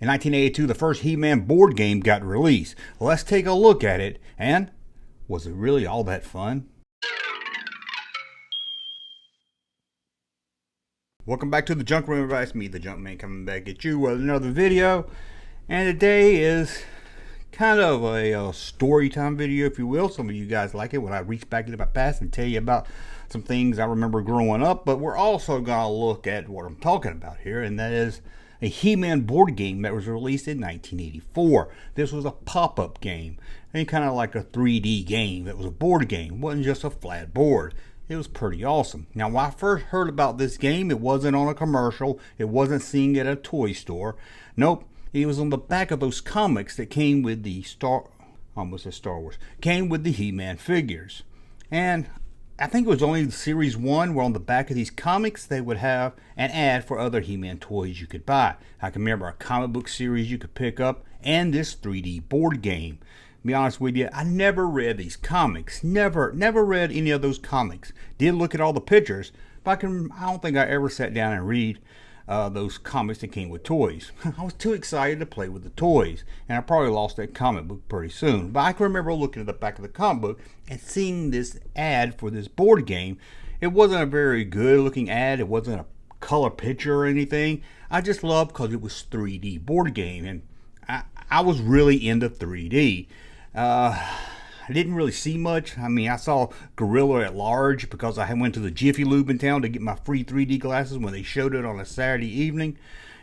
In 1982, the first He-Man board game got released. Let's take a look at it, and was it really all that fun? Welcome back to the Junkman, everybody. It's me, the Junkman, coming back at you with another video. And today is kind of a story time video, if you will. Some of you guys like it when I reach back into my past and tell you about some things I remember growing up. But we're also going to look at what I'm talking about here, and that is a He-Man board game that was released in 1984. This was a pop-up game, and kind of like a 3D game that was a board game. It wasn't just a flat board. It was pretty awesome. Now, when I first heard about this game, it wasn't on a commercial. It wasn't seen at a toy store. Nope. It was on the back of those comics that came with the Star Wars. Came with the He-Man figures. And I think it was only Series 1 where on the back of these comics they would have an ad for other He-Man toys you could buy. I can remember a comic book series you could pick up and this 3D board game. To be honest with you, I never read these comics. Never read any of those comics. Did look at all the pictures, but I don't think I ever sat down and read those comics that came with toys. I was too excited to play with the toys, and I probably lost that comic book pretty soon. But I can remember looking at the back of the comic book and seeing this ad for this board game. It wasn't a very good looking ad. It wasn't a color picture or anything. I just loved because it was 3D board game, and I was really into 3D. I didn't really see much. I mean, I saw Gorilla at Large because I went to the Jiffy Lube in town to get my free 3D glasses when they showed it on a Saturday evening.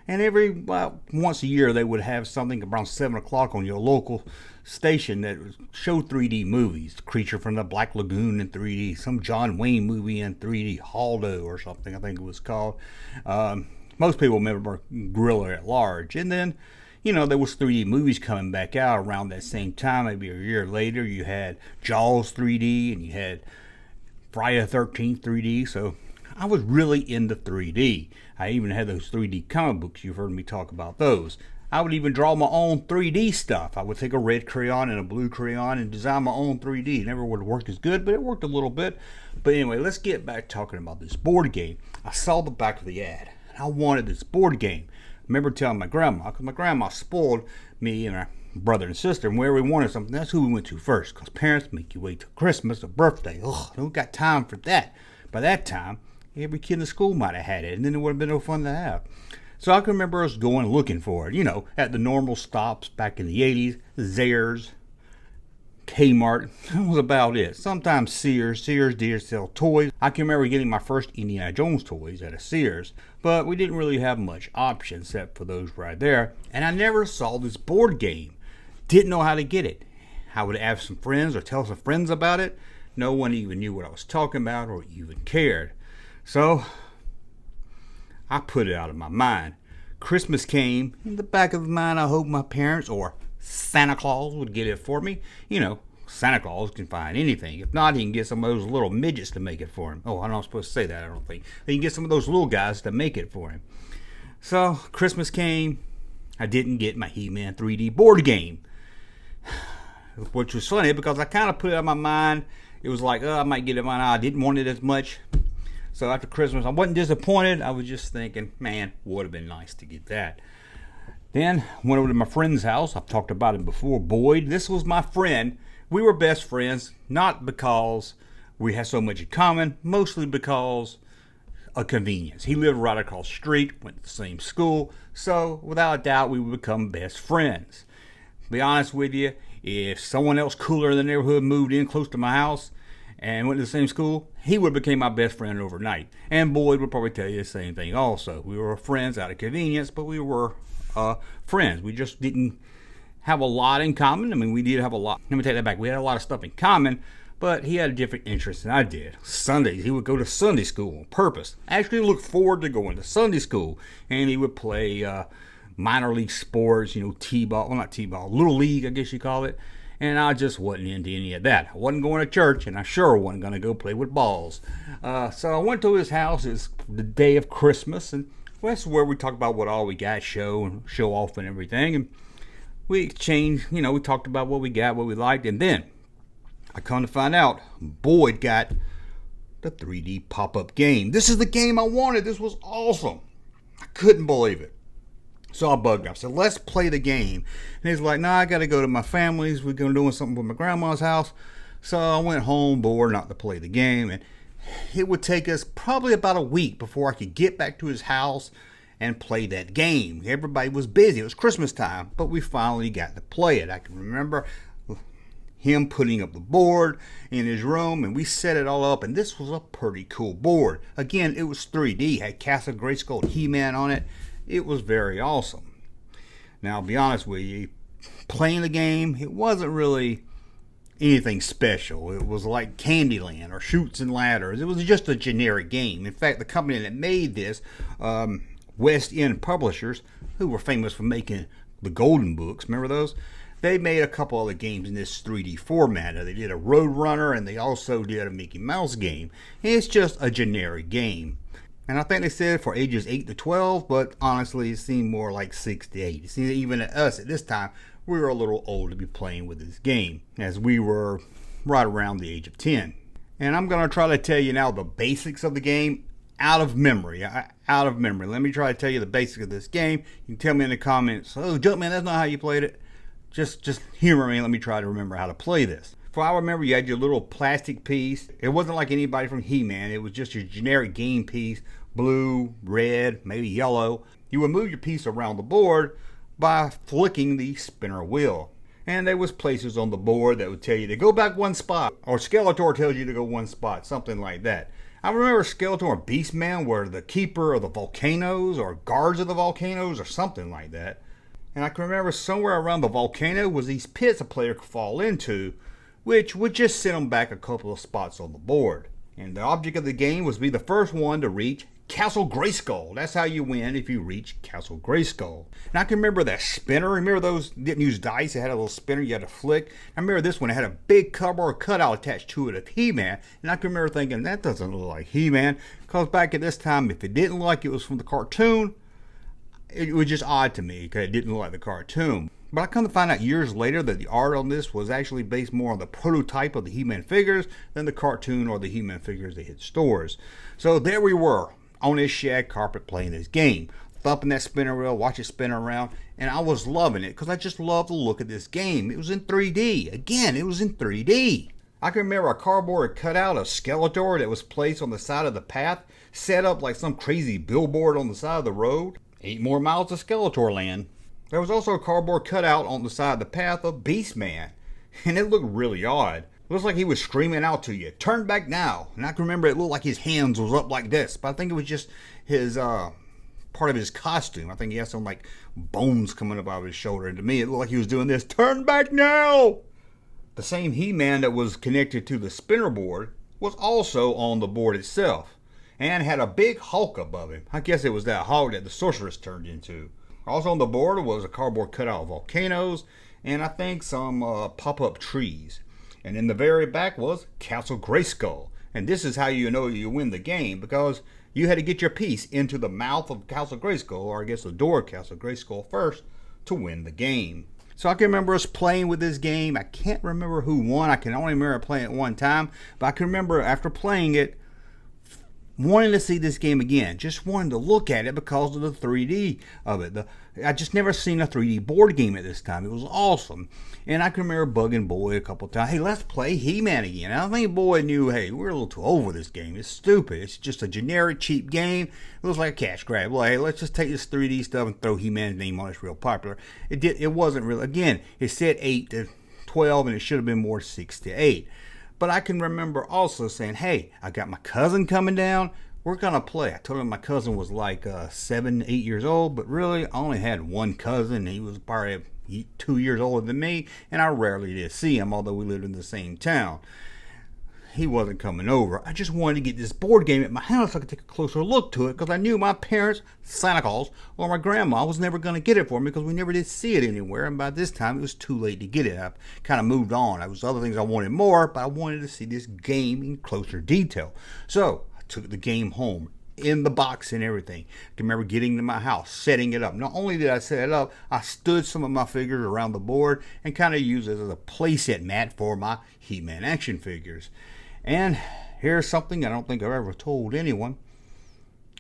And once a year they would have something around 7 o'clock on your local station that showed 3D movies. Creature from the Black Lagoon in 3D, some John Wayne movie in 3D, Haldo or something I think it was called. Most people remember Gorilla at Large. And then, you know, there was 3D movies coming back out around that same time. Maybe a year later, you had Jaws 3D and you had Friday the 13th 3D. So I was really into 3D. I even had those 3D comic books. You've heard me talk about those. I would even draw my own 3D stuff. I would take a red crayon and a blue crayon and design my own 3D. It never would have worked as good, but it worked a little bit. But anyway, let's get back talking about this board game. I saw the back of the ad, and I wanted this board game. I remember telling my grandma, because my grandma spoiled me and my brother and sister, and where we wanted something, that's who we went to first, because parents make you wait till Christmas or birthday. Ugh, don't got time for that. By that time, every kid in the school might have had it, and then it would have been no fun to have. So I can remember us going looking for it, you know, at the normal stops back in the 80s, Zayres, Kmart. That was about it. Sometimes Sears did sell toys. I can remember getting my first Indiana Jones toys at a Sears, but we didn't really have much option except for those right there. And I never saw this board game. Didn't know how to get it. I would ask some friends or tell some friends about it. No one even knew what I was talking about or even cared. So I put it out of my mind. Christmas came. In the back of my mind, I hope my parents or Santa Claus would get it for me. You know, Santa Claus can find anything. If not, he can get some of those little midgets to make it for him. Oh, I'm not supposed to say that, I don't think. He can get some of those little guys to make it for him. So, Christmas came. I didn't get my He-Man 3D board game. Which was funny because I kind of put it out of my mind. It was like, I might get it, I didn't want it as much. So after Christmas, I wasn't disappointed. I was just thinking, man, would have been nice to get that. Then went over to my friend's house. I've talked about him before. Boyd, this was my friend. We were best friends, not because we had so much in common, mostly because of convenience. He lived right across the street, went to the same school, so without a doubt we would become best friends. To be honest with you, if someone else cooler in the neighborhood moved in close to my house and went to the same school, he would have become my best friend overnight. And Boyd would probably tell you the same thing also. We were friends out of convenience, but we were friends. We just didn't have a lot in common. I mean, we did have a lot. Let me take that back. We had a lot of stuff in common, but he had a different interest than I did. Sundays, he would go to Sunday school on purpose. Actually look forward to going to Sunday school. And he would play minor league sports, you know, t-ball. Well, not t-ball. Little league, I guess you call it. And I just wasn't into any of that. I wasn't going to church, and I sure wasn't going to go play with balls. So I went to his house. It's the day of Christmas, and well, that's where we talk about what all we got, show off and everything. And we exchanged, you know, we talked about what we got, what we liked. And then I come to find out Boyd got the 3D pop-up game. This is the game I wanted. This was awesome. I couldn't believe it. So I bugged him. I said, let's play the game. And he's like, nah, I got to go to my family's. We're going to do something with my grandma's house. So I went home bored not to play the game. And it would take us probably about a week before I could get back to his house and play that game. Everybody was busy. It was Christmas time, but we finally got to play it. I can remember him putting up the board in his room, and we set it all up, and this was a pretty cool board. Again, it was 3D, had Castle Grayskull and He-Man on it. It was very awesome. Now, I'll be honest with you, playing the game, it wasn't really anything special. It was like Candyland or Chutes and Ladders. It was just a generic game. In fact, the company that made this, West End Publishers, who were famous for making the Golden Books, remember those? They made a couple other games in this 3D format. They did a Roadrunner, and they also did a Mickey Mouse game. It's just a generic game. And I think they said for ages 8 to 12, but honestly, it seemed more like 6 to 8. It seemed even at us at this time, we were a little old to be playing with this game, as we were right around the age of 10. And I'm going to try to tell you now the basics of the game out of memory. Out of memory. Let me try to tell you the basics of this game. You can tell me in the comments, oh, Junkman, that's not how you played it. Just humor me and let me try to remember how to play this. For I remember you had your little plastic piece. It wasn't like anybody from He-Man. It was just your generic game piece. Blue, red, maybe yellow. You would move your piece around the board by flicking the spinner wheel. And there was places on the board that would tell you to go back one spot. Or Skeletor tells you to go one spot. Something like that. I remember Skeletor and Beastman were the keeper of the volcanoes or guards of the volcanoes or something like that. And I can remember somewhere around the volcano was these pits a player could fall into, which would just send them back a couple of spots on the board. And the object of the game was to be the first one to reach Castle Grayskull. That's how you win if you reach Castle Grayskull. And I can remember that spinner. Remember those didn't use dice? It had a little spinner you had to flick. I remember this one. It had a big cardboard cutout attached to it of He-Man. And I can remember thinking, that doesn't look like He-Man. Because back at this time, if it didn't look like it was from the cartoon, it was just odd to me because it didn't look like the cartoon. But I come to find out years later that the art on this was actually based more on the prototype of the He-Man figures than the cartoon or the He-Man figures that hit stores. So there we were on this shag carpet playing this game, thumping that spinner wheel, watch it spin around, and I was loving it because I just loved the look of this game. It was in 3D. Again, it was in 3D. I can remember a cardboard cutout of Skeletor that was placed on the side of the path, set up like some crazy billboard on the side of the road. 8 more miles to Skeletor land. There was also a cardboard cutout on the side of the path of Beastman, and it looked really odd. It looks like he was screaming out to you, turn back now. And I can remember it looked like his hands was up like this, but I think it was just his part of his costume. I think he had some like bones coming up out of his shoulder, and to me it looked like he was doing this, turn back now. The same He-Man that was connected to the spinner board was also on the board itself, and had a big Hulk above him. I guess it was that Hulk that the sorceress turned into. Also on the board was a cardboard cutout of volcanoes, and I think some pop-up trees. And in the very back was Castle Grayskull. And this is how you know you win the game, because you had to get your piece into the mouth of Castle Grayskull, or I guess the door of Castle Grayskull first, to win the game. So I can remember us playing with this game. I can't remember who won. I can only remember playing it one time. But I can remember after playing it, wanting to see this game again, just wanting to look at it because of the 3D of it. I just never seen a 3D board game at this time. It was awesome. And I can remember bugging Boy a couple times, hey, let's play He-Man again. And I think Boy knew, hey, we're a little too old for this game. It's stupid. It's just a generic, cheap game. It looks like a cash grab. Well, hey, let's just take this 3D stuff and throw He-Man's name on it. It's real popular. It wasn't really, again, it said 8 to 12, and it should have been more 6 to 8. But I can remember also saying, hey, I got my cousin coming down. We're going to play. I told him my cousin was like 7, 8 years old, but really I only had one cousin. He was probably 2 years older than me, and I rarely did see him, although we lived in the same town. He wasn't coming over. I just wanted to get this board game at my house so I could take a closer look to it, because I knew my parents, Santa Claus, or my grandma was never going to get it for me because we never did see it anywhere. And by this time, it was too late to get it. I kind of moved on. There was other things I wanted more, but I wanted to see this game in closer detail. So I took the game home in the box and everything. I can remember getting to my house, setting it up. Not only did I set it up, I stood some of my figures around the board and kind of used it as a playset mat for my He-Man action figures. And here's something I don't think I've ever told anyone.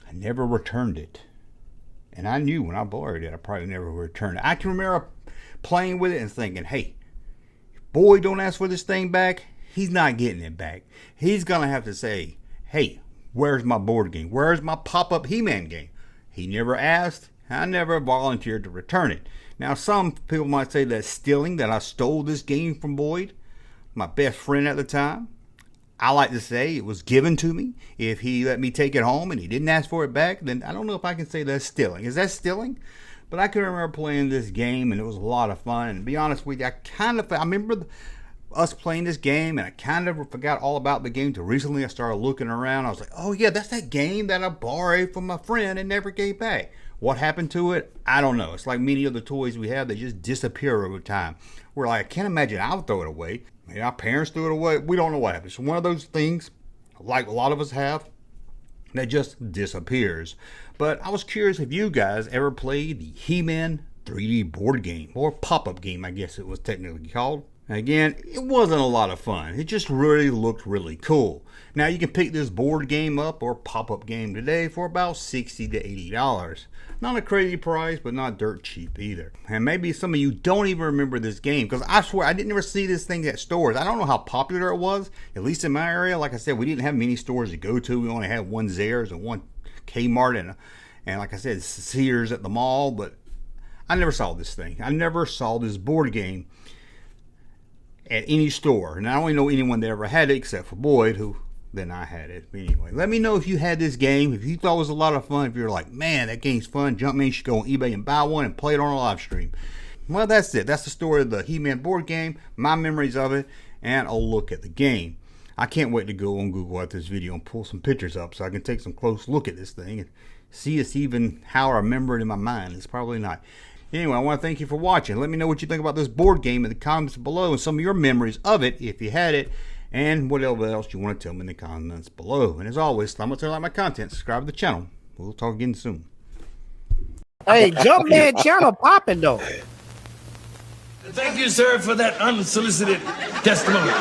I never returned it. And I knew when I borrowed it, I probably never would return it. I can remember playing with it and thinking, hey, boy, don't ask for this thing back. He's not getting it back. He's going to have to say, hey, where's my board game? Where's my pop-up He-Man game? He never asked. I never volunteered to return it. Now, some people might say that's stealing, that I stole this game from Boyd, my best friend at the time. I like to say it was given to me. If he let me take it home and he didn't ask for it back, then I don't know if I can say that's stealing. Is that stealing? But I can remember playing this game, and it was a lot of fun. And to be honest with you, I remember us playing this game, and I kind of forgot all about the game till recently. I started looking around. I was like, oh yeah, that's that game that I borrowed from my friend and never gave back. What happened to it? I don't know. It's like many of the toys we have, they just disappear over time. We're like, I can't imagine I would throw it away. Maybe our parents threw it away. We don't know what happened. It's one of those things, like a lot of us have, that just disappears. But I was curious if you guys ever played the He-Man 3D board game, or pop-up game, I guess it was technically called. Again, it wasn't a lot of fun. It just really looked really cool. Now you can pick this board game up or pop-up game today for about $60 to $80. Not a crazy price, but not dirt cheap either. And maybe some of you don't even remember this game, because I swear I didn't ever see this thing at stores. I don't know how popular it was, at least in my area. Like I said, we didn't have many stores to go to. We only had one Zayres and one Kmart and like I said, Sears at the mall. But I never saw this thing. I never saw this board game at any store. And I don't even know anyone that ever had it except for Boyd, who then I had it. But anyway, let me know if you had this game, if you thought it was a lot of fun, if you're like, man, that game's fun. Junkman should go on eBay and buy one and play it on a live stream. Well, that's it. That's the story of the He-Man board game, my memories of it, and a look at the game. I can't wait to go on Google after this video and pull some pictures up so I can take some close look at this thing and see it's even how I remember it in my mind. It's probably not. Anyway, I want to thank you for watching. Let me know what you think about this board game in the comments below and some of your memories of it, if you had it, and whatever else you want to tell me in the comments below. And as always, thumbs up, like my content, subscribe to the channel. We'll talk again soon. Hey, Junkman channel popping though. Thank you, sir, for that unsolicited testimony.